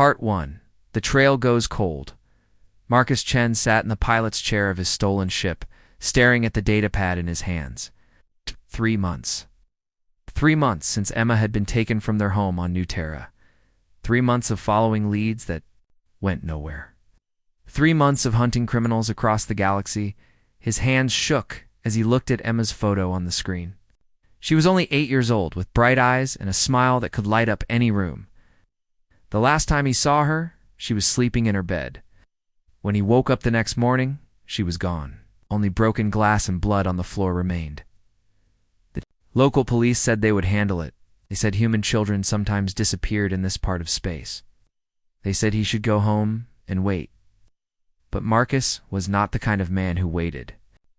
Part 1. The Trail Goes Cold. Marcus Chen sat in the pilot's chair of his stolen ship, staring at the datapad in his hands. 3 months. 3 months since Emma had been taken from their home on New Terra. 3 months of following leads that went nowhere. 3 months of hunting criminals across the galaxy. His hands shook as he looked at Emma's photo on the screen. She was only 8 years old, with bright eyes and a smile that could light up any room. The last time he saw her, she was sleeping in her bed. When he woke up the next morning, she was gone. Only broken glass and blood on the floor remained. The local police said they would handle it. They said human children sometimes disappeared in this part of space. They said he should go home and wait. But Marcus was not the kind of man who waited.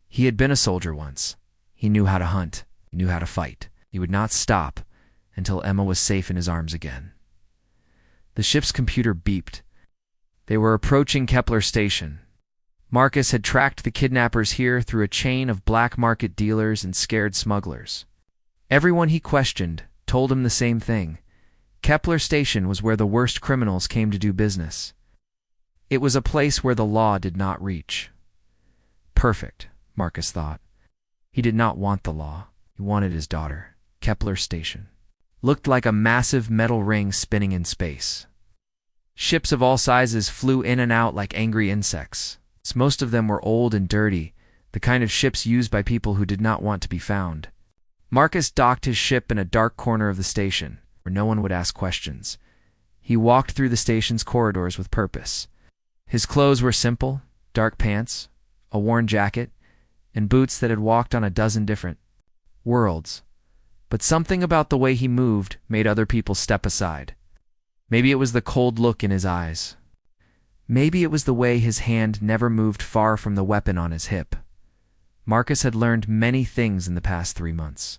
He had been a soldier once. He knew how to hunt. He knew how to fight. He would not stop until Emma was safe in his arms again. The ship's computer beeped. They were approaching Kepler Station. Marcus had tracked the kidnappers here through a chain of black market dealers and scared smugglers. Everyone he questioned told him the same thing. Kepler Station was where the worst criminals came to do business. It was a place where the law did not reach. Perfect, Marcus thought. He did not want the law. He wanted his daughter. Kepler Station looked like a massive metal ring spinning in space. Ships of all sizes flew in and out like angry insects. Most of them were old and dirty, the kind of ships used by people who did not want to be found. Marcus docked his ship in a dark corner of the station, where no one would ask questions. He walked through the station's corridors with purpose. His clothes were simple: dark pants, a worn jacket, and boots that had walked on a dozen different worlds. But something about the way he moved made other people step aside. Maybe it was the cold look in his eyes. Maybe it was the way his hand never moved far from the weapon on his hip. Marcus had learned many things in the past 3 months.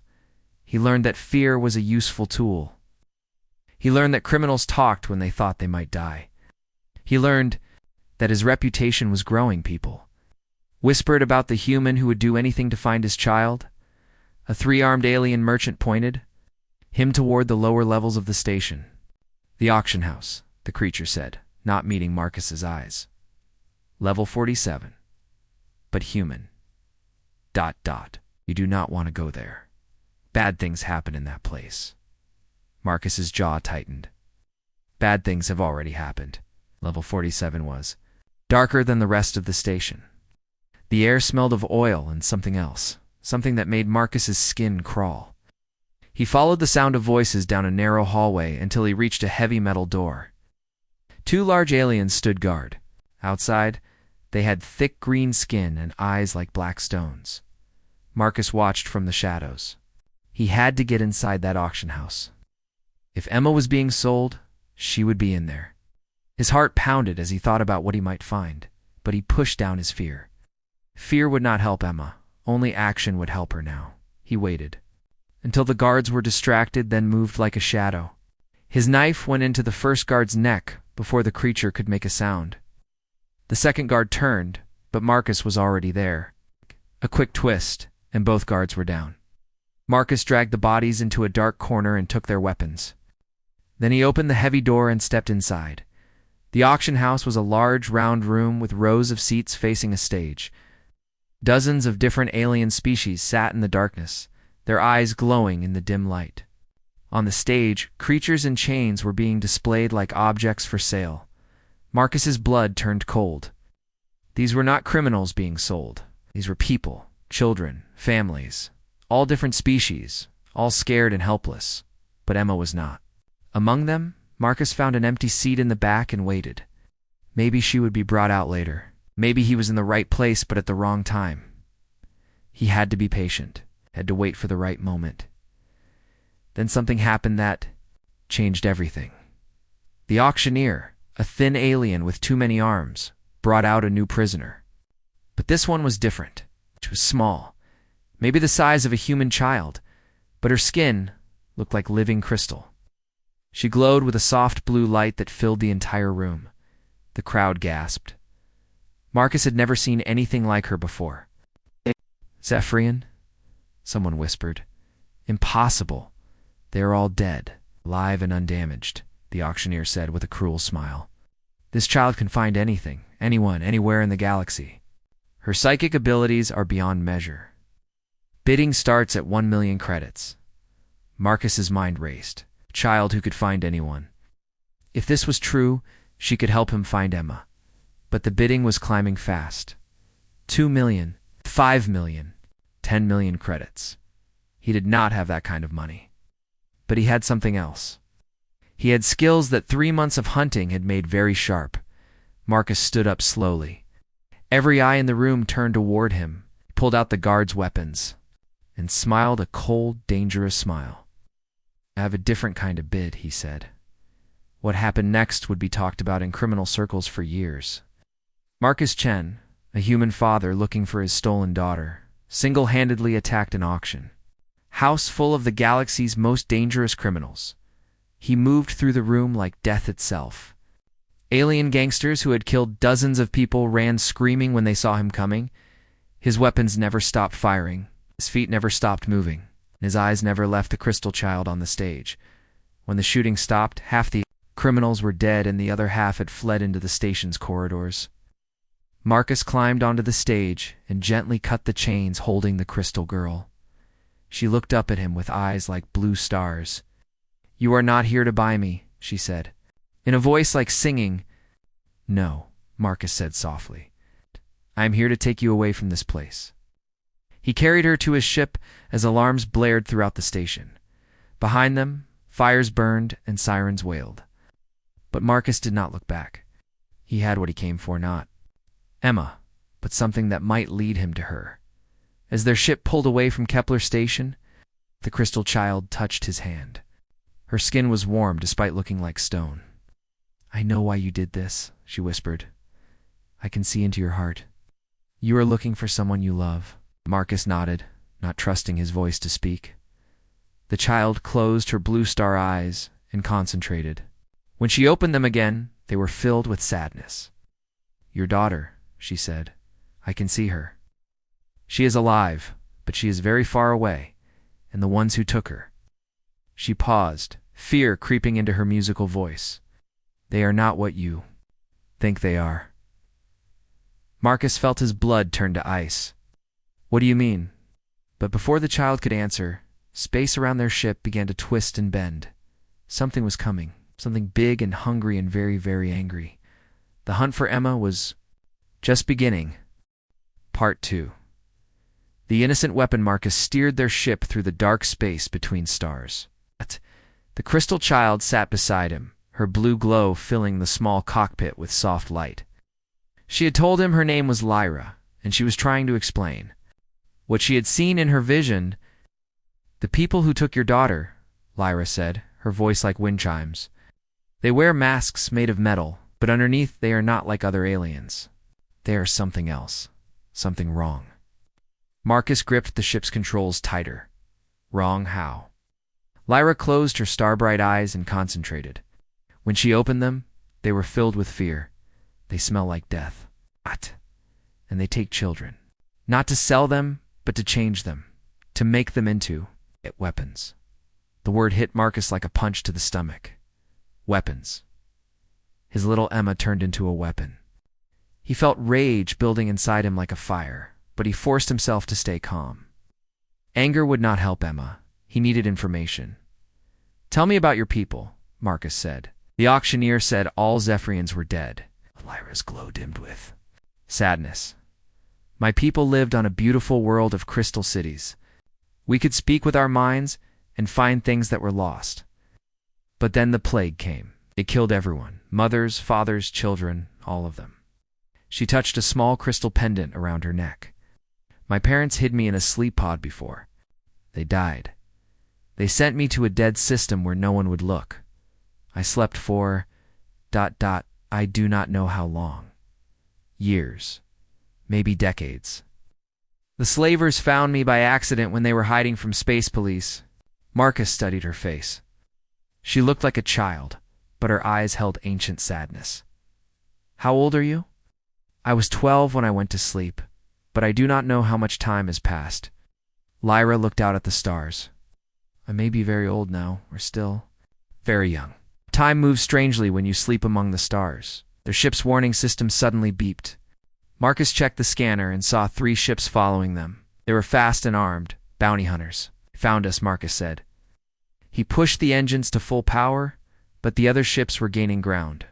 He learned that fear was a useful tool. He learned that criminals talked when they thought they might die. He learned that his reputation was growing. People whispered about the human who would do anything to find his child. A 3-armed alien merchant pointed him toward the lower levels of the station. The auction house, the creature said, not meeting Marcus's eyes. Level 47. But human. ... You do not want to go there. Bad things happen in that place. Marcus's jaw tightened. Bad things have already happened. Level 47 was darker than the rest of the station. The air smelled of oil and something else. Something that made Marcus's skin crawl. He followed the sound of voices down a narrow hallway until he reached a heavy metal door. 2 large aliens stood guard. Outside, they had thick green skin and eyes like black stones. Marcus watched from the shadows. He had to get inside that auction house. If Emma was being sold, she would be in there. His heart pounded as he thought about what he might find, but he pushed down his fear. Fear would not help Emma. Only action would help her now. He waited until the guards were distracted, then moved like a shadow. His knife went into the first guard's neck before the creature could make a sound. The second guard turned, but Marcus was already there. A quick twist, and both guards were down. Marcus dragged the bodies into a dark corner and took their weapons. Then he opened the heavy door and stepped inside. The auction house was a large, round room with rows of seats facing a stage. Dozens of different alien species sat in the darkness, their eyes glowing in the dim light. On the stage, creatures in chains were being displayed like objects for sale. Marcus's blood turned cold. These were not criminals being sold. These were people, children, families, all different species, all scared and helpless. But Emma was not. Among them, Marcus found an empty seat in the back and waited. Maybe she would be brought out later. Maybe he was in the right place but at the wrong time. He had to be patient, had to wait for the right moment. Then something happened that changed everything. The auctioneer, a thin alien with too many arms, brought out a new prisoner. But this one was different. She was small, maybe the size of a human child, but her skin looked like living crystal. She glowed with a soft blue light that filled the entire room. The crowd gasped. Marcus had never seen anything like her before. Zephyrian? Someone whispered. Impossible. They are all dead, alive and undamaged. the auctioneer said with a cruel smile. This child can find anything, anyone, anywhere in the galaxy. Her psychic abilities are beyond measure. Bidding starts at 1 million credits. Marcus's mind raced. A child who could find anyone. If this was true, she could help him find Emma. But the bidding was climbing fast. 2 million, 5 million, 10 million credits. He did not have that kind of money. But he had something else. He had skills that 3 months of hunting had made very sharp. Marcus stood up slowly. Every eye in the room turned toward him, pulled out the guards' weapons, and smiled a cold, dangerous smile. I have a different kind of bid, he said. What happened next would be talked about in criminal circles for years. Marcus Chen, a human father looking for his stolen daughter, single-handedly attacked an auction. House full of the galaxy's most dangerous criminals. He moved through the room like death itself. Alien gangsters who had killed dozens of people ran screaming when they saw him coming. His weapons never stopped firing. His feet never stopped moving. His eyes never left the crystal child on the stage. When the shooting stopped, half the criminals were dead and the other half had fled into the station's corridors. Marcus climbed onto the stage and gently cut the chains holding the crystal girl. She looked up at him with eyes like blue stars. "You are not here to buy me," she said. In a voice like singing. "No," Marcus said softly. "I am here to take you away from this place." He carried her to his ship as alarms blared throughout the station. Behind them, fires burned and sirens wailed. But Marcus did not look back. He had what he came for, not Emma, but something that might lead him to her. As their ship pulled away from Kepler Station, the crystal child touched his hand. Her skin was warm despite looking like stone. "I know why you did this," she whispered. "I can see into your heart. You are looking for someone you love." Marcus nodded, not trusting his voice to speak. The child closed her blue star eyes and concentrated. When she opened them again, they were filled with sadness. "Your daughter," she said. "I can see her. She is alive, but she is very far away, and the ones who took her." She paused, fear creeping into her musical voice. "They are not what you think they are." Marcus felt his blood turn to ice. "What do you mean?" But before the child could answer, space around their ship began to twist and bend. Something was coming, something big and hungry and very, very angry. The hunt for Emma was just beginning. Part 2. The innocent weapon Marcus steered their ship through the dark space between stars. The crystal child sat beside him, her blue glow filling the small cockpit with soft light. She had told him her name was Lyra, and she was trying to explain what she had seen in her vision. "The people who took your daughter," Lyra said, her voice like wind chimes. "They wear masks made of metal, but underneath they are not like other aliens. They are something else, something wrong." Marcus gripped the ship's controls tighter. Wrong how? Lyra closed her star-bright eyes and concentrated. When she opened them, they were filled with fear. "They smell like death. What? And they take children. Not to sell them, but to change them. To make them into weapons." The word hit Marcus like a punch to the stomach. Weapons. His little Emma turned into a weapon. He felt rage building inside him like a fire, but he forced himself to stay calm. Anger would not help Emma. He needed information. "Tell me about your people," Marcus said. The auctioneer said all Zephyrians were dead. Lyra's glow dimmed with sadness. "My people lived on a beautiful world of crystal cities. We could speak with our minds and find things that were lost. But then the plague came. It killed everyone, mothers, fathers, children, all of them." She touched a small crystal pendant around her neck. "My parents hid me in a sleep pod before. They died. They sent me to a dead system where no one would look. I slept for ... I do not know how long. Years. Maybe decades. The slavers found me by accident when they were hiding from space police." Marcus studied her face. She looked like a child, but her eyes held ancient sadness. "How old are you?" "I was 12 when I went to sleep, but I do not know how much time has passed." Lyra looked out at the stars. "I may be very old now, or still very young." Time moves strangely when you sleep among the stars. Their ship's warning system suddenly beeped. Marcus checked the scanner and saw 3 ships following them. They were fast and armed, bounty hunters. Found us, Marcus said. He pushed the engines to full power, but the other ships were gaining ground.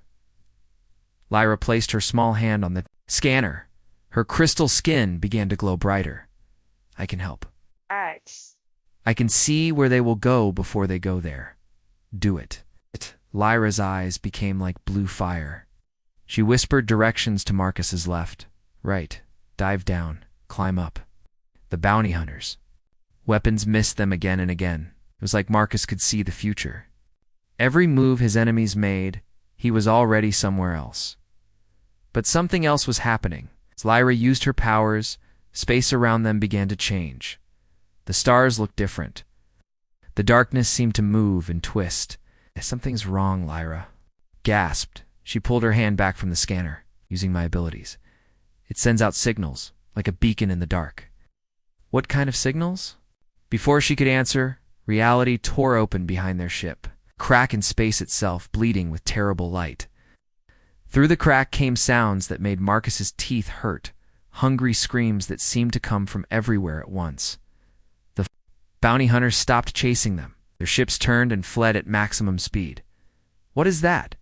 Lyra placed her small hand on the scanner. Her crystal skin began to glow brighter. I can help. Orcs. I can see where they will go before they go there. Do it. Lyra's eyes became like blue fire. She whispered directions to Marcus's left. Right. Dive down. Climb up. The bounty hunters. Weapons missed them again and again. It was like Marcus could see the future. Every move his enemies made, he was already somewhere else. But something else was happening. As Lyra used her powers, space around them began to change. The stars looked different. The darkness seemed to move and twist. Something's wrong, Lyra gasped. She pulled her hand back from the scanner, using my abilities. It sends out signals, like a beacon in the dark. What kind of signals? Before she could answer, reality tore open behind their ship, crack in space itself bleeding with terrible light. Through the crack came sounds that made Marcus's teeth hurt, hungry screams that seemed to come from everywhere at once. The bounty hunters stopped chasing them. Their ships turned and fled at maximum speed. What is that?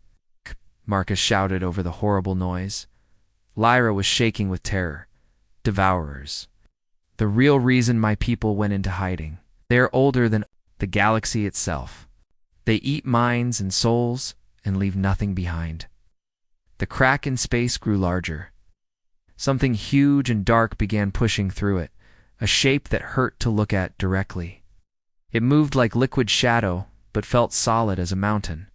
Marcus shouted over the horrible noise. Lyra was shaking with terror. Devourers. The real reason my people went into hiding. They are older than the galaxy itself. They eat minds and souls and leave nothing behind. The crack in space grew larger. Something huge and dark began pushing through it, a shape that hurt to look at directly. It moved like liquid shadow, but felt solid as a mountain.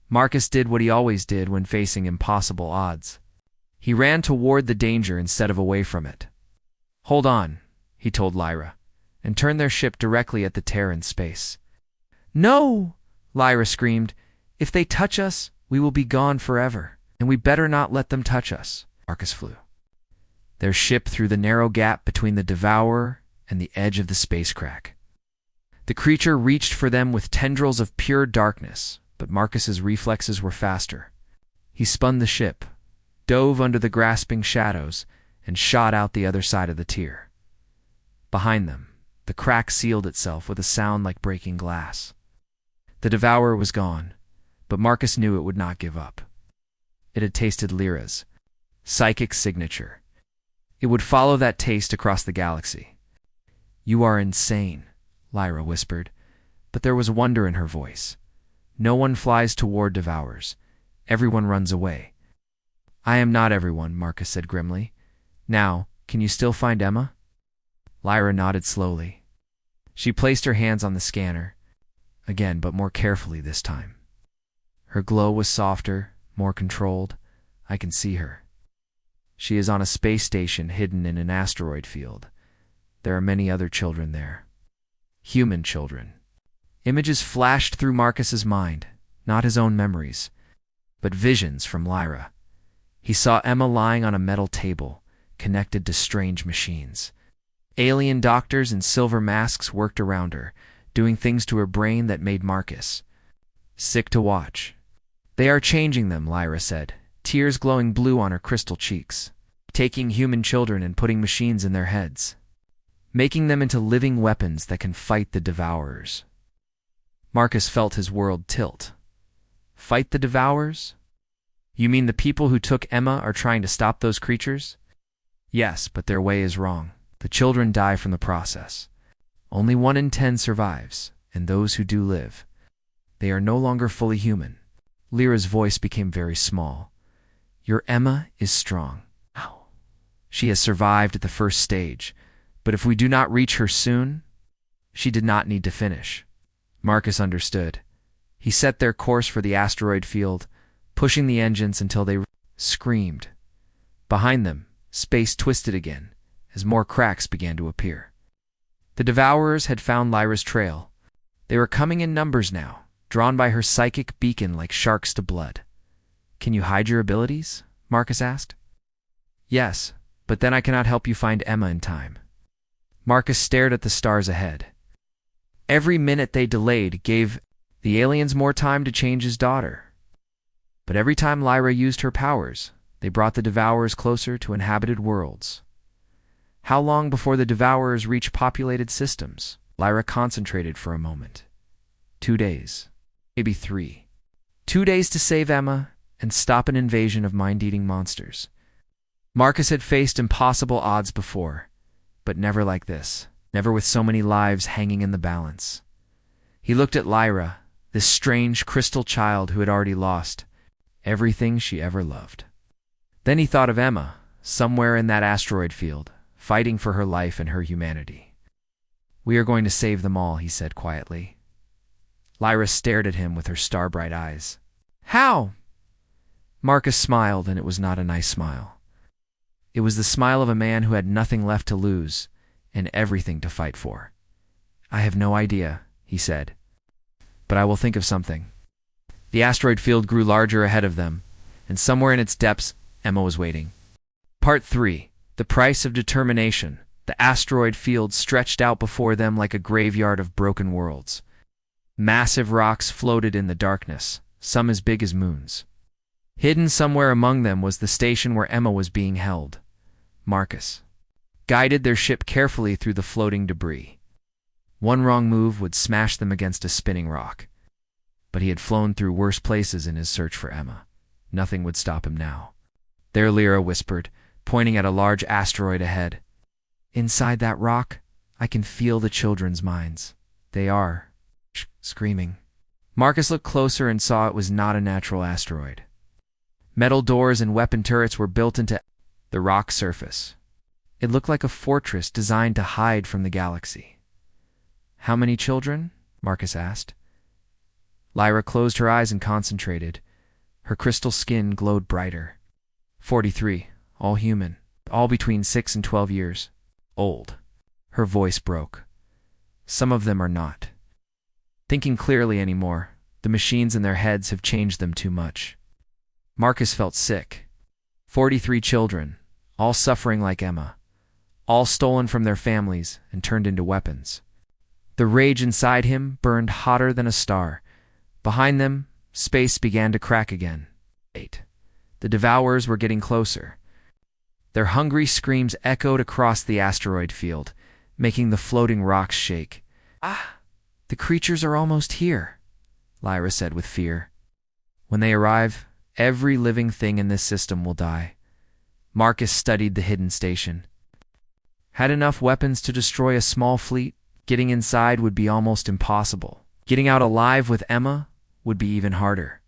Marcus did what he always did when facing impossible odds. He ran toward the danger instead of away from it. Hold on, he told Lyra, and turned their ship directly at the tear in space. No, Lyra screamed. If they touch us, we will be gone forever, and we better not let them touch us. Marcus flew their ship through the narrow gap between the Devourer and the edge of the space crack. The creature reached for them with tendrils of pure darkness, but Marcus's reflexes were faster. He spun the ship, dove under the grasping shadows, and shot out the other side of the tier. Behind them, the crack sealed itself with a sound like breaking glass. The Devourer was gone, but Marcus knew it would not give up. It had tasted Lyra's psychic signature. It would follow that taste across the galaxy. You are insane, Lyra whispered, but there was wonder in her voice. No one flies toward Devourers. Everyone runs away. I am not everyone, Marcus said grimly. Now, can you still find Emma? Lyra nodded slowly. She placed her hands on the scanner, again, but more carefully this time. Her glow was softer, more controlled. I can see her. She is on a space station hidden in an asteroid field. There are many other children there. Human children. Images flashed through Marcus's mind, not his own memories, but visions from Lyra. He saw Emma lying on a metal table, connected to strange machines. Alien doctors in silver masks worked around her, doing things to her brain that made Marcus sick to watch. They are changing them, Lyra said, tears glowing blue on her crystal cheeks, taking human children and putting machines in their heads, making them into living weapons that can fight the Devourers. Marcus felt his world tilt. Fight the Devourers? You mean the people who took Emma are trying to stop those creatures? Yes, but their way is wrong. The children die from the process. Only 1 in 10 survives, and those who do live. They are no longer fully human. Lyra's voice became very small. Your Emma is strong. Ow. She has survived at the first stage, but if we do not reach her soon, she did not need to finish. Marcus understood. He set their course for the asteroid field, pushing the engines until they screamed. Behind them, space twisted again, as more cracks began to appear. The Devourers had found Lyra's trail. They were coming in numbers now, drawn by her psychic beacon like sharks to blood. Can you hide your abilities? Marcus asked. Yes, but then I cannot help you find Emma in time. Marcus stared at the stars ahead. Every minute they delayed gave the aliens more time to change his daughter. But every time Lyra used her powers, they brought the Devourers closer to inhabited worlds. How long before the Devourers reach populated systems? Lyra concentrated for a moment. 2 days. Maybe 3. 2 days to save Emma and stop an invasion of mind-eating monsters. Marcus had faced impossible odds before, but never like this. Never with so many lives hanging in the balance. He looked at Lyra, this strange crystal child who had already lost everything she ever loved. Then he thought of Emma, somewhere in that asteroid field, fighting for her life and her humanity. "We are going to save them all," he said quietly. Lyra stared at him with her star-bright eyes. "How?" Marcus smiled, and it was not a nice smile. It was the smile of a man who had nothing left to lose and everything to fight for. "I have no idea," he said, "but I will think of something." The asteroid field grew larger ahead of them, and somewhere in its depths, Emma was waiting. Part 3. The Price of Determination. The asteroid field stretched out before them like a graveyard of broken worlds. Massive rocks floated in the darkness, some as big as moons. Hidden somewhere among them was the station where Emma was being held. Marcus guided their ship carefully through the floating debris. One wrong move would smash them against a spinning rock. But he had flown through worse places in his search for Emma. Nothing would stop him now. "There," Lyra whispered, pointing at a large asteroid ahead. "Inside that rock, I can feel the children's minds. They are screaming." Marcus looked closer and saw it was not a natural asteroid. Metal doors and weapon turrets were built into the rock surface. It looked like a fortress designed to hide from the galaxy. "How many children?" Marcus asked. Lyra closed her eyes and concentrated. Her crystal skin glowed brighter. 43, all human, all between 6 and 12 years old. Her voice broke. "Some of them are not thinking clearly anymore. The machines in their heads have changed them too much." Marcus felt sick. 43 children, all suffering like Emma, all stolen from their families and turned into weapons. The rage inside him burned hotter than a star. Behind them, space began to crack again. 8. The Devourers were getting closer. Their hungry screams echoed across the asteroid field, making the floating rocks shake. "Ah, the creatures are almost here," Lyra said with fear. "When they arrive, every living thing in this system will die." Marcus studied the hidden station. Had enough weapons to destroy a small fleet, getting inside would be almost impossible. Getting out alive with Emma would be even harder.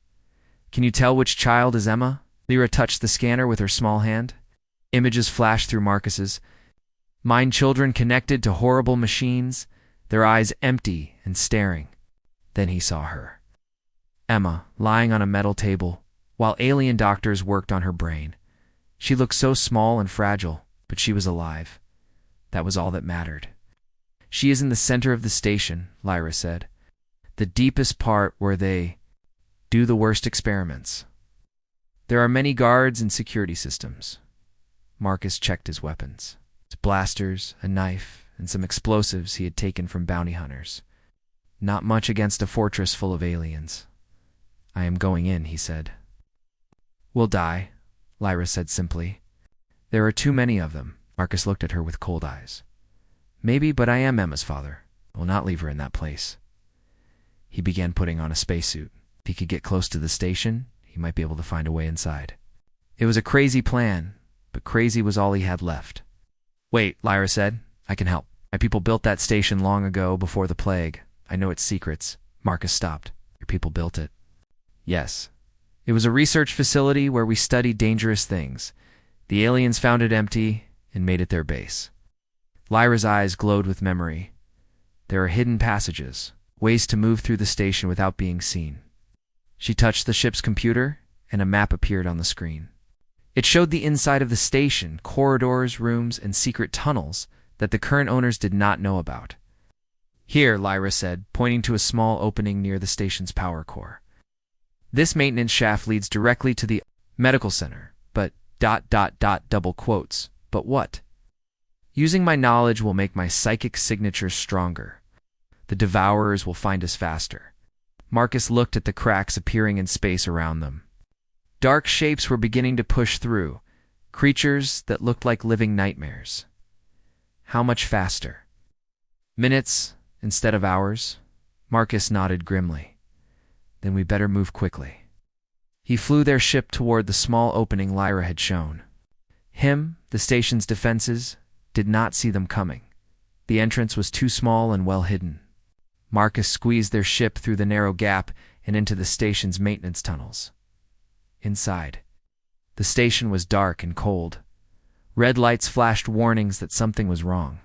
"Can you tell which child is Emma?" Lyra touched the scanner with her small hand. Images flashed through Marcus's. Mind children connected to horrible machines, their eyes empty and staring. Then he saw her. Emma, lying on a metal table, while alien doctors worked on her brain. She looked so small and fragile, but she was alive. That was all that mattered. "She is in the center of the station," Lyra said. "The deepest part where they do the worst experiments. There are many guards and security systems." Marcus checked his weapons. Blasters, a knife, and some explosives he had taken from bounty hunters. Not much against a fortress full of aliens. "I am going in," he said. "We'll die," Lyra said simply. "There are too many of them." Marcus looked at her with cold eyes. "Maybe, but I am Emma's father. I will not leave her in that place." He began putting on a spacesuit. If he could get close to the station, he might be able to find a way inside. It was a crazy plan, but crazy was all he had left. "Wait," Lyra said. "I can help. My people built that station long ago, before the plague. I know its secrets." Marcus stopped. "Your people built it?" "Yes. It was a research facility where we studied dangerous things. The aliens found it empty and made it their base." Lyra's eyes glowed with memory. "There are hidden passages, ways to move through the station without being seen." She touched the ship's computer, and a map appeared on the screen. It showed the inside of the station, corridors, rooms, and secret tunnels that the current owners did not know about. "Here," Lyra said, pointing to a small opening near the station's power core. "This maintenance shaft leads directly to the medical center, but ... double quotes. But what? Using my knowledge will make my psychic signature stronger. The Devourers will find us faster." Marcus looked at the cracks appearing in space around them. Dark shapes were beginning to push through, creatures that looked like living nightmares. How much faster? Minutes instead of hours? Marcus nodded grimly. Then we better move quickly. He flew their ship toward the small opening Lyra had shown. The station's defenses, did not see them coming. The entrance was too small and well hidden. Marcus squeezed their ship through the narrow gap and into the station's maintenance tunnels. Inside, the station was dark and cold. Red lights flashed warnings that something was wrong.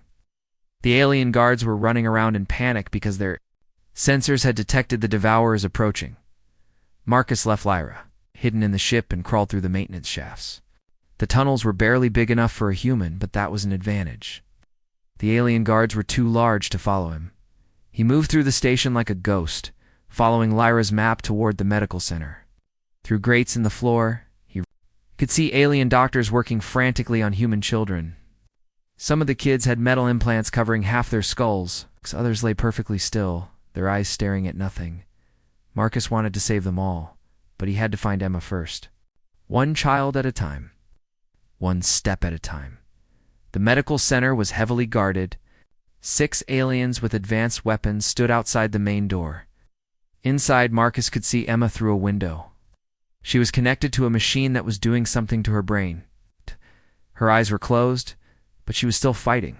The alien guards were running around in panic because their sensors had detected the Devourers approaching. Marcus left Lyra, hidden in the ship, and crawled through the maintenance shafts. The tunnels were barely big enough for a human, but that was an advantage. The alien guards were too large to follow him. He moved through the station like a ghost, following Lyra's map toward the medical center. Through grates in the floor, he could see alien doctors working frantically on human children. Some of the kids had metal implants covering half their skulls, others lay perfectly still, their eyes staring at nothing. Marcus wanted to save them all, but he had to find Emma first. One child at a time. One step at a time. The medical center was heavily guarded. 6 aliens with advanced weapons stood outside the main door. Inside, Marcus could see Emma through a window. She was connected to a machine that was doing something to her brain. Her eyes were closed, but she was still fighting.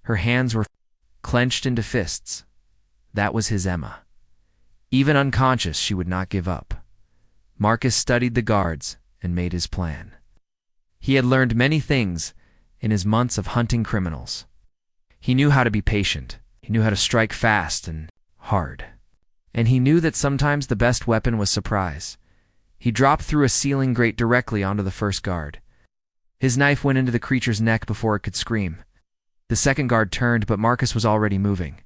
Her hands were clenched into fists. That was his Emma. Even unconscious, she would not give up. Marcus studied the guards and made his plan. He had learned many things in his months of hunting criminals. He knew how to be patient. He knew how to strike fast and hard. And he knew that sometimes the best weapon was surprise. He dropped through a ceiling grate directly onto the first guard. His knife went into the creature's neck before it could scream. The second guard turned, but Marcus was already moving.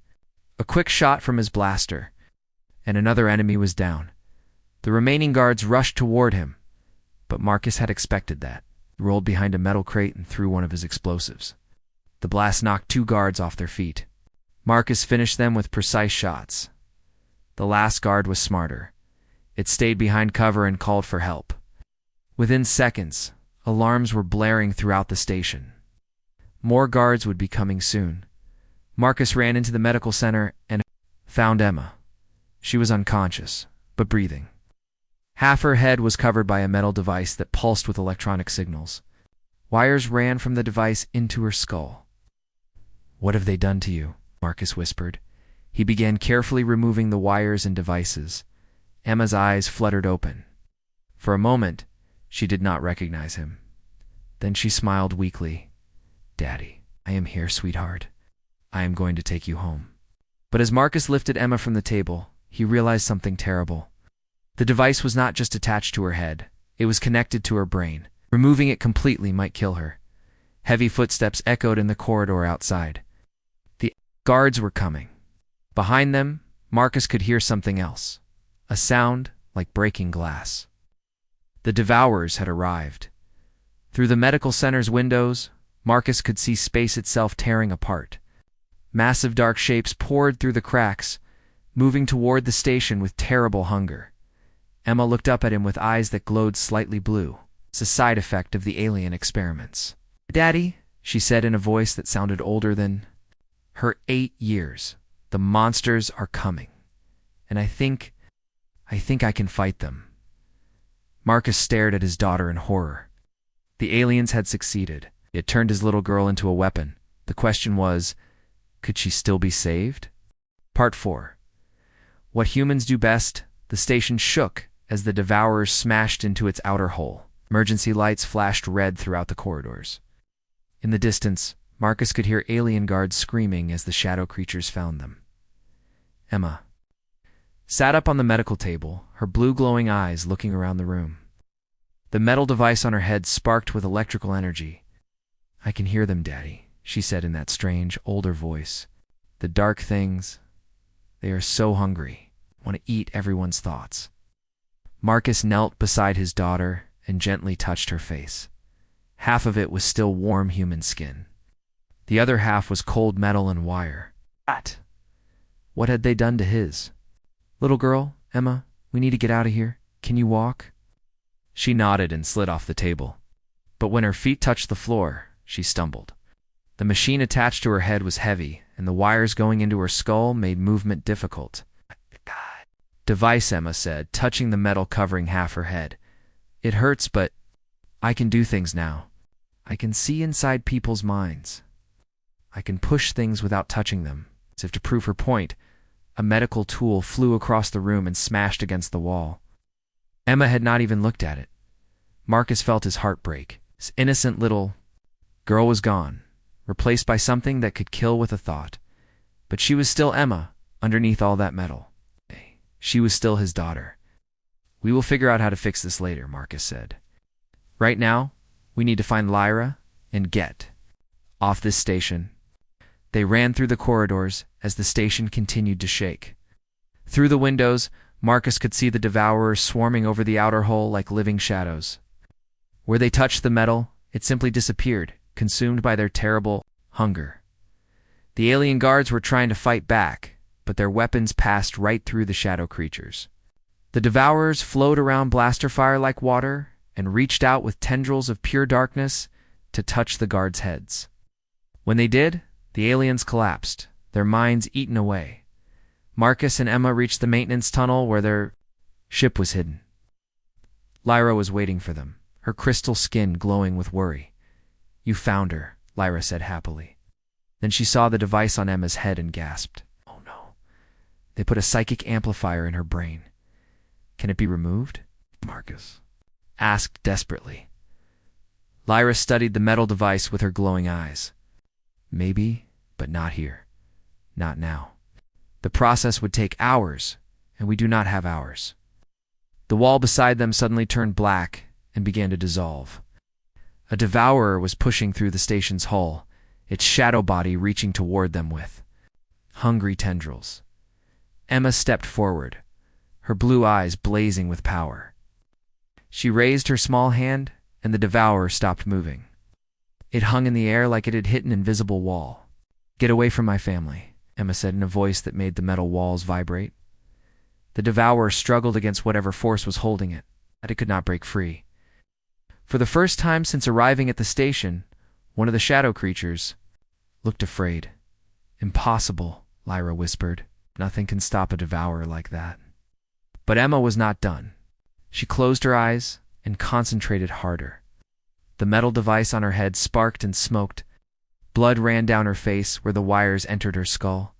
A quick shot from his blaster, and another enemy was down. The remaining guards rushed toward him, but Marcus had expected that. He rolled behind a metal crate and threw one of his explosives. The blast knocked 2 guards off their feet. Marcus finished them with precise shots. The last guard was smarter. It stayed behind cover and called for help. Within seconds, alarms were blaring throughout the station. More guards would be coming soon. Marcus ran into the medical center and found Emma. She was unconscious, but breathing. Half her head was covered by a metal device that pulsed with electronic signals. Wires ran from the device into her skull. "What have they done to you?" Marcus whispered. He began carefully removing the wires and devices. Emma's eyes fluttered open. For a moment, she did not recognize him. Then she smiled weakly. "Daddy, I am here, sweetheart. I am going to take you home." But as Marcus lifted Emma from the table, he realized something terrible. The device was not just attached to her head. It was connected to her brain. Removing it completely might kill her. Heavy footsteps echoed in the corridor outside. The guards were coming. Behind them, Marcus could hear something else. A sound like breaking glass. The Devourers had arrived. Through the medical center's windows, Marcus could see space itself tearing apart. Massive dark shapes poured through the cracks, moving toward the station with terrible hunger. Emma looked up at him with eyes that glowed slightly blue. It's a side effect of the alien experiments. "Daddy," she said in a voice that sounded older than her 8 years. "The monsters are coming. And I think I can fight them." Marcus stared at his daughter in horror. The aliens had succeeded. He had turned his little girl into a weapon. The question was, could she still be saved? Part 4. What humans do best, the station shook as the Devourers smashed into its outer hull. Emergency lights flashed red throughout the corridors. In the distance, Marcus could hear alien guards screaming as the shadow creatures found them. Emma sat up on the medical table, her blue glowing eyes looking around the room. The metal device on her head sparked with electrical energy. "I can hear them, Daddy," she said in that strange, older voice. "The dark things, they are so hungry, want to eat everyone's thoughts." Marcus knelt beside his daughter and gently touched her face. Half of it was still warm human skin. The other half was cold metal and wire. What had they done to his? "Little girl, Emma, we need to get out of here. Can you walk?" She nodded and slid off the table. But when her feet touched the floor, she stumbled. The machine attached to her head was heavy, and the wires going into her skull made movement difficult. "Device," Emma said, touching the metal covering half her head. "It hurts, but I can do things now. I can see inside people's minds. I can push things without touching them." As if to prove her point, a medical tool flew across the room and smashed against the wall. Emma had not even looked at it. Marcus felt his heart break. His innocent little girl was gone, replaced by something that could kill with a thought. But she was still Emma, underneath all that metal. She was still his daughter. "We will figure out how to fix this later," Marcus said. "Right now, we need to find Lyra and get off this station." They ran through the corridors as the station continued to shake. Through the windows, Marcus could see the Devourers swarming over the outer hull like living shadows. Where they touched the metal, it simply disappeared, consumed by their terrible hunger. The alien guards were trying to fight back, but their weapons passed right through the shadow creatures. The Devourers flowed around blaster fire like water and reached out with tendrils of pure darkness to touch the guards' heads. When they did, the aliens collapsed, their minds eaten away. Marcus and Emma reached the maintenance tunnel where their ship was hidden. Lyra was waiting for them, her crystal skin glowing with worry. "You found her," Lyra said happily. Then she saw the device on Emma's head and gasped. "Oh no. They put a psychic amplifier in her brain. Can it be removed?" Marcus asked desperately. Lyra studied the metal device with her glowing eyes. "Maybe, but not here. Not now. The process would take hours, and we do not have hours." The wall beside them suddenly turned black and began to dissolve. A devourer was pushing through the station's hull, its shadow body reaching toward them with hungry tendrils. Emma stepped forward, her blue eyes blazing with power. She raised her small hand, and the devourer stopped moving. It hung in the air like it had hit an invisible wall. "Get away from my family," Emma said in a voice that made the metal walls vibrate. The devourer struggled against whatever force was holding it, but it could not break free. For the first time since arriving at the station, one of the shadow creatures looked afraid. "Impossible," Lyra whispered. "Nothing can stop a devourer like that." But Emma was not done. She closed her eyes and concentrated harder. The metal device on her head sparked and smoked. Blood ran down her face where the wires entered her skull.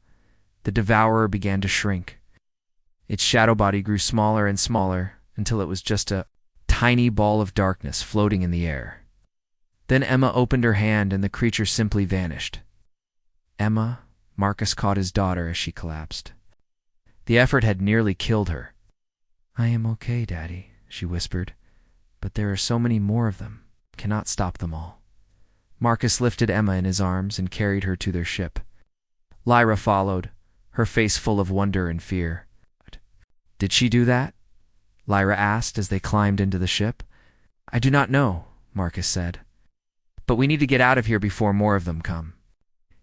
The devourer began to shrink. Its shadow body grew smaller and smaller until it was just a tiny ball of darkness floating in the air. Then Emma opened her hand and the creature simply vanished. "Emma," Marcus caught his daughter as she collapsed. The effort had nearly killed her. "I am okay, Daddy," she whispered, "but there are so many more of them. Cannot stop them all." Marcus lifted Emma in his arms and carried her to their ship. Lyra followed, her face full of wonder and fear. "Did she do that?" Lyra asked as they climbed into the ship. "I do not know," Marcus said. "But we need to get out of here before more of them come."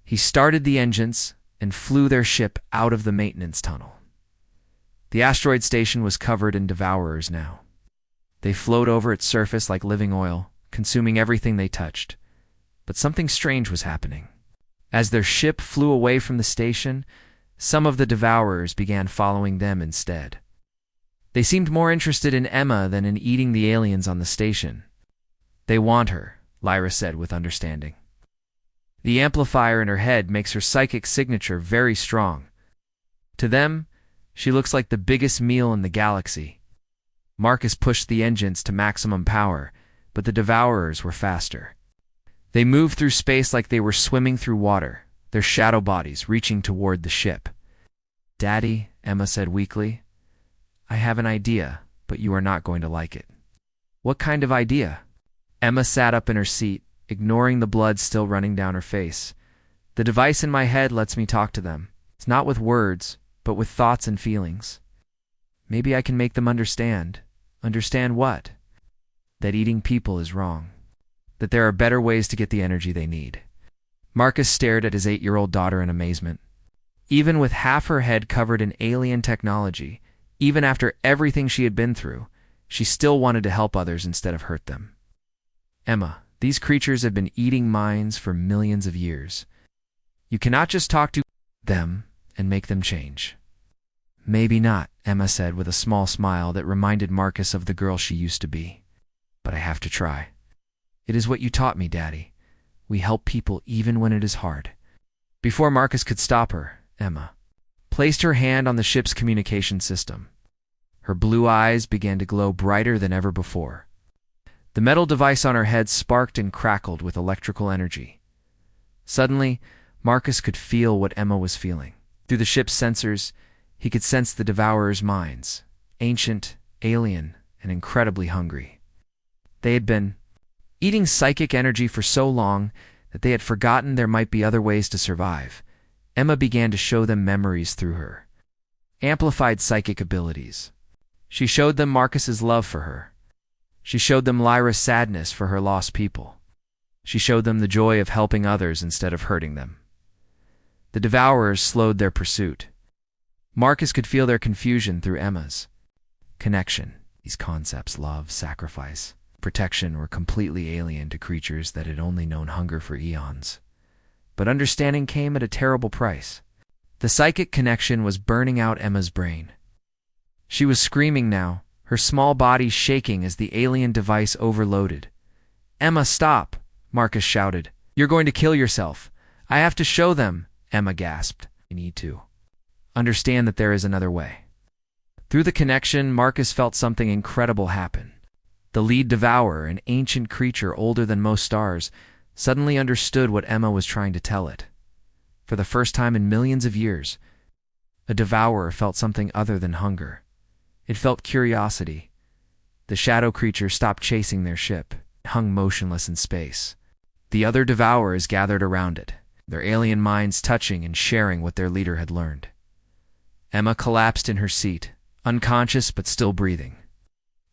He started the engines and flew their ship out of the maintenance tunnel. The asteroid station was covered in devourers now. They flowed over its surface like living oil, consuming everything they touched. But something strange was happening. As their ship flew away from the station, some of the devourers began following them instead. They seemed more interested in Emma than in eating the aliens on the station. "They want her," Lyra said with understanding. "The amplifier in her head makes her psychic signature very strong. To them, she looks like the biggest meal in the galaxy." Marcus pushed the engines to maximum power, but the devourers were faster. They moved through space like they were swimming through water, their shadow bodies reaching toward the ship. "Daddy," Emma said weakly, "I have an idea, but you are not going to like it." "What kind of idea?" Emma sat up in her seat, ignoring the blood still running down her face. "The device in my head lets me talk to them. It's not with words, but with thoughts and feelings. Maybe I can make them understand." "Understand what?" "That eating people is wrong. That there are better ways to get the energy they need." Marcus stared at his 8-year-old daughter in amazement. Even with half her head covered in alien technology, even after everything she had been through, she still wanted to help others instead of hurt them. Emma, these creatures have been eating minds for millions of years. You cannot just talk to them and make them change. Maybe not, Emma said with a small smile that reminded Marcus of the girl she used to be. But I have to try. It is what you taught me, Daddy. We help people even when it is hard. Before Marcus could stop her, Emma placed her hand on the ship's communication system. Her blue eyes began to glow brighter than ever before. The metal device on her head sparked and crackled with electrical energy. Suddenly, Marcus could feel what Emma was feeling. Through the ship's sensors, he could sense the Devourer's minds, ancient, alien, and incredibly hungry. They had been eating psychic energy for so long that they had forgotten there might be other ways to survive. Emma began to show them memories through her amplified psychic abilities. She showed them Marcus's love for her. She showed them Lyra's sadness for her lost people. She showed them the joy of helping others instead of hurting them. The Devourers slowed their pursuit. Marcus could feel their confusion through Emma's connection. These concepts, love, sacrifice, protection, were completely alien to creatures that had only known hunger for eons. But understanding came at a terrible price. The psychic connection was burning out Emma's brain. She was screaming now, her small body shaking as the alien device overloaded. "Emma, stop!" Marcus shouted. "You're going to kill yourself. I have to show them," Emma gasped. "I need to understand that there is another way." Through the connection, Marcus felt something incredible happen. The lead devourer, an ancient creature older than most stars, suddenly understood what Emma was trying to tell it. For the first time in millions of years, a devourer felt something other than hunger. It felt curiosity. The shadow creature stopped chasing their ship, hung motionless in space. The other devourers gathered around it, their alien minds touching and sharing what their leader had learned. Emma collapsed in her seat, unconscious but still breathing.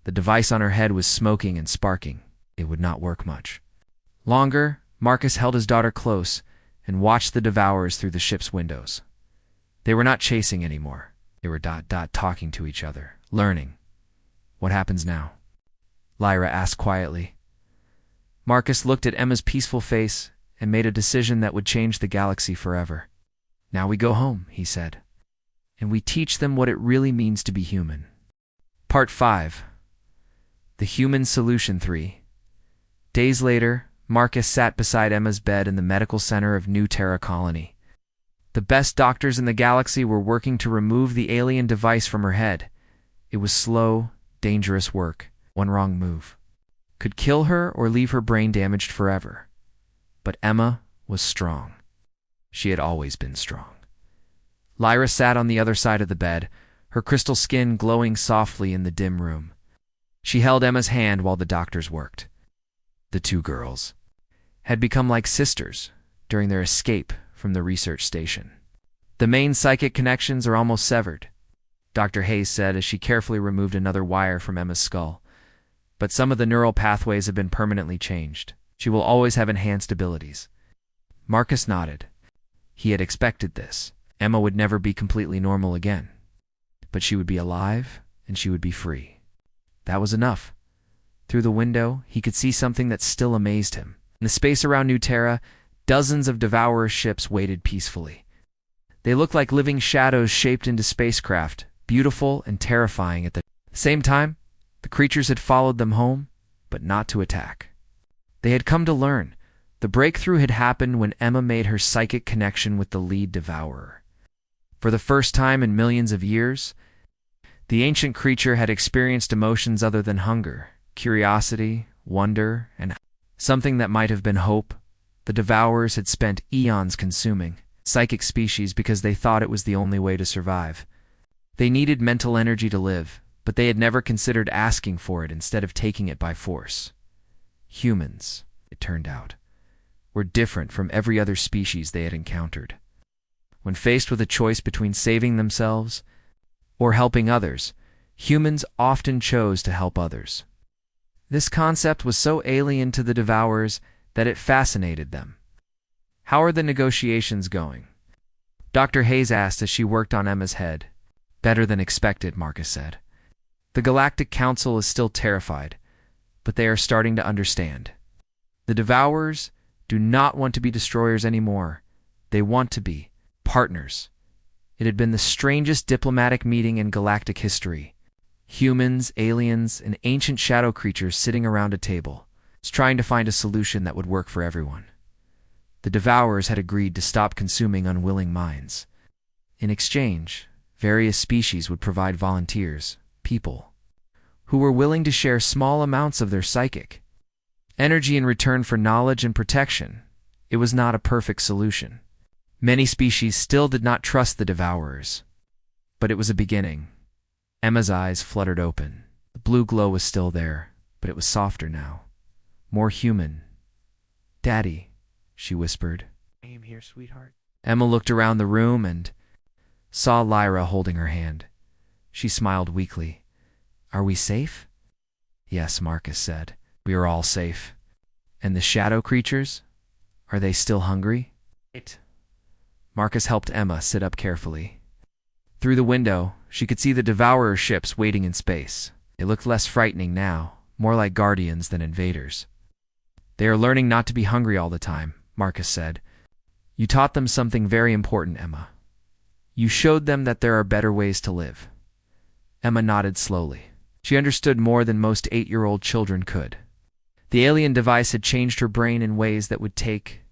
The device on her head was smoking and sparking. It would not work much longer. Marcus held his daughter close and watched the devourers through the ship's windows. They were not chasing anymore. They were talking to each other, learning. "What happens now?" Lyra asked quietly. Marcus looked at Emma's peaceful face and made a decision that would change the galaxy forever. "Now we go home," he said, "and we teach them what it really means to be human." Part 5. The Human Solution 3. Days later, Marcus sat beside Emma's bed in the medical center of New Terra Colony. The best doctors in the galaxy were working to remove the alien device from her head. It was slow, dangerous work. One wrong move could kill her or leave her brain damaged forever. But Emma was strong. She had always been strong. Lyra sat on the other side of the bed, her crystal skin glowing softly in the dim room. She held Emma's hand while the doctors worked. The two girls had become like sisters during their escape from the research station. "The main psychic connections are almost severed," Dr. Hayes said as she carefully removed another wire from Emma's skull. "But some of the neural pathways have been permanently changed. She will always have enhanced abilities." Marcus nodded. He had expected this. Emma would never be completely normal again. But she would be alive, and she would be free. That was enough. Through the window, he could see something that still amazed him. In the space around New Terra, dozens of Devourer ships waited peacefully. They looked like living shadows shaped into spacecraft, beautiful and terrifying at the same time. The creatures had followed them home, but not to attack. They had come to learn. The breakthrough had happened when Emma made her psychic connection with the lead devourer. For the first time in millions of years, the ancient creature had experienced emotions other than hunger, curiosity, wonder, and something that might have been hope. The devourers had spent eons consuming psychic species because they thought it was the only way to survive. They needed mental energy to live, but they had never considered asking for it instead of taking it by force. Humans, it turned out, were different from every other species they had encountered. When faced with a choice between saving themselves or helping others, humans often chose to help others. This concept was so alien to the devourers that it fascinated them. "How are the negotiations going?" Dr. Hayes asked as she worked on Emma's head. "Better than expected," Marcus said. The Galactic Council is still terrified, but they are starting to understand. The Devourers do not want to be destroyers anymore. They want to be partners. It had been the strangest diplomatic meeting in galactic history. Humans, aliens, and ancient shadow creatures sitting around a table, trying to find a solution that would work for everyone. The Devourers had agreed to stop consuming unwilling minds. In exchange, various species would provide volunteers, people, who were willing to share small amounts of their psychic energy in return for knowledge and protection. It was not a perfect solution. Many species still did not trust the Devourers. But it was a beginning. Emma's eyes fluttered open. The blue glow was still there, but it was softer now. More human. "Daddy," she whispered. "I am here, sweetheart." Emma looked around the room and saw Lyra holding her hand. She smiled weakly. "Are we safe?" "Yes," Marcus said. "We are all safe." "And the shadow creatures? Are they still hungry?" Marcus helped Emma sit up carefully. Through the window, she could see the Devourer ships waiting in space. They looked less frightening now, more like guardians than invaders. "They are learning not to be hungry all the time," Marcus said. "You taught them something very important, Emma. You showed them that there are better ways to live." Emma nodded slowly. She understood more than most 8-year-old children could. The alien device had changed her brain in ways that would take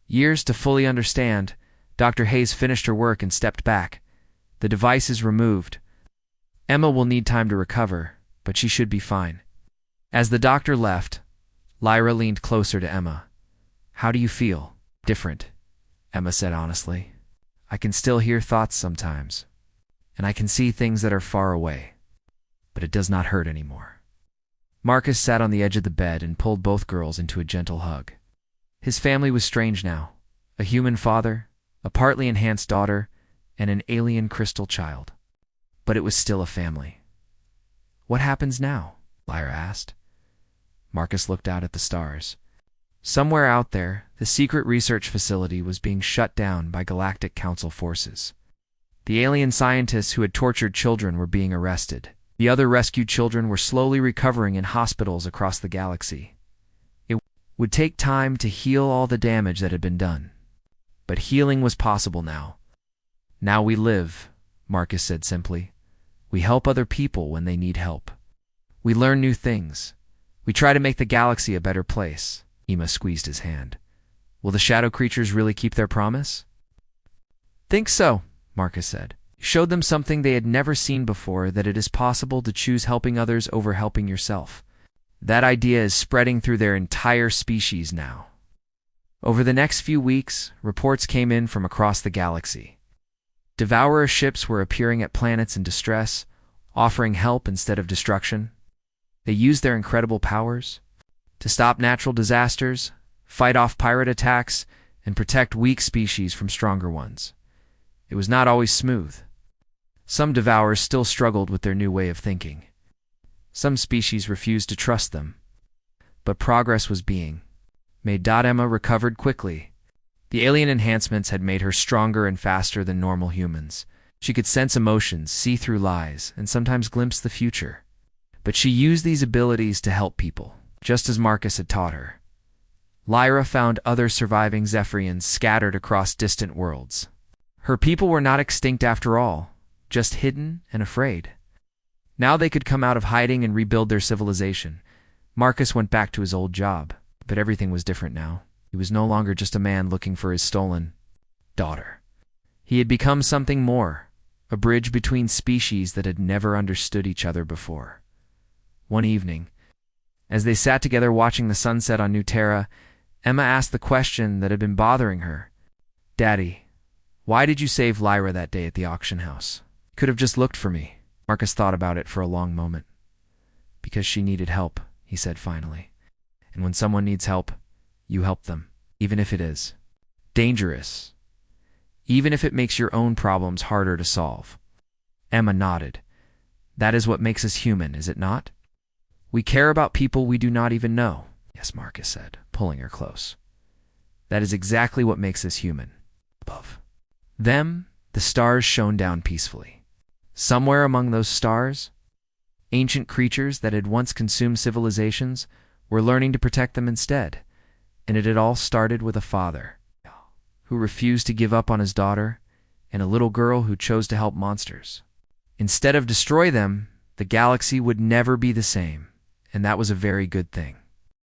years to fully understand. Dr. Hayes finished her work and stepped back. The device is removed. Emma will need time to recover, but she should be fine. As the doctor left, Lyra leaned closer to Emma. "How do you feel?" "Different," Emma said honestly. "I can still hear thoughts sometimes, and I can see things that are far away, but it does not hurt anymore." Marcus sat on the edge of the bed and pulled both girls into a gentle hug. His family was strange now. A human father, a partly enhanced daughter, and an alien crystal child. But it was still a family. "What happens now?" Lyra asked. Marcus looked out at the stars. Somewhere out there, the secret research facility was being shut down by Galactic Council forces. The alien scientists who had tortured children were being arrested. The other rescued children were slowly recovering in hospitals across the galaxy. It would take time to heal all the damage that had been done. But healing was possible now. "Now we live," Marcus said simply. "We help other people when they need help. We learn new things. We try to make the galaxy a better place." Emma squeezed his hand. "Will the shadow creatures really keep their promise?" "Think so," Marcus said. "You showed them something they had never seen before, that it is possible to choose helping others over helping yourself. That idea is spreading through their entire species now." Over the next few weeks, reports came in from across the galaxy. Devourer ships were appearing at planets in distress, offering help instead of destruction. They used their incredible powers to stop natural disasters, fight off pirate attacks, and protect weak species from stronger ones. It was not always smooth. Some Devourers still struggled with their new way of thinking. Some species refused to trust them. But progress was being made. Emma recovered quickly. The alien enhancements had made her stronger and faster than normal humans. She could sense emotions, see through lies, and sometimes glimpse the future. But she used these abilities to help people, just as Marcus had taught her. Lyra found other surviving Zephyrians scattered across distant worlds. Her people were not extinct after all, just hidden and afraid. Now they could come out of hiding and rebuild their civilization. Marcus went back to his old job, but everything was different now. He was no longer just a man looking for his stolen daughter. He had become something more, a bridge between species that had never understood each other before. One evening, as they sat together watching the sunset on New Terra, Emma asked the question that had been bothering her. "Daddy, why did you save Lyra that day at the auction house? You could have just looked for me." Marcus thought about it for a long moment. "Because she needed help," he said finally. "And when someone needs help, you help them, even if it is dangerous, even if it makes your own problems harder to solve." Emma nodded. "That is what makes us human, is it not? We care about people we do not even know." "Yes," Marcus said, pulling her close. "That is exactly what makes us human." Above them, the stars shone down peacefully. Somewhere among those stars, Ancient creatures that had once consumed civilizations were learning to protect them instead, and it had all started with a father who refused to give up on his daughter and a little girl who chose to help monsters. Instead of destroy them, the galaxy would never be the same, and that was a very good thing.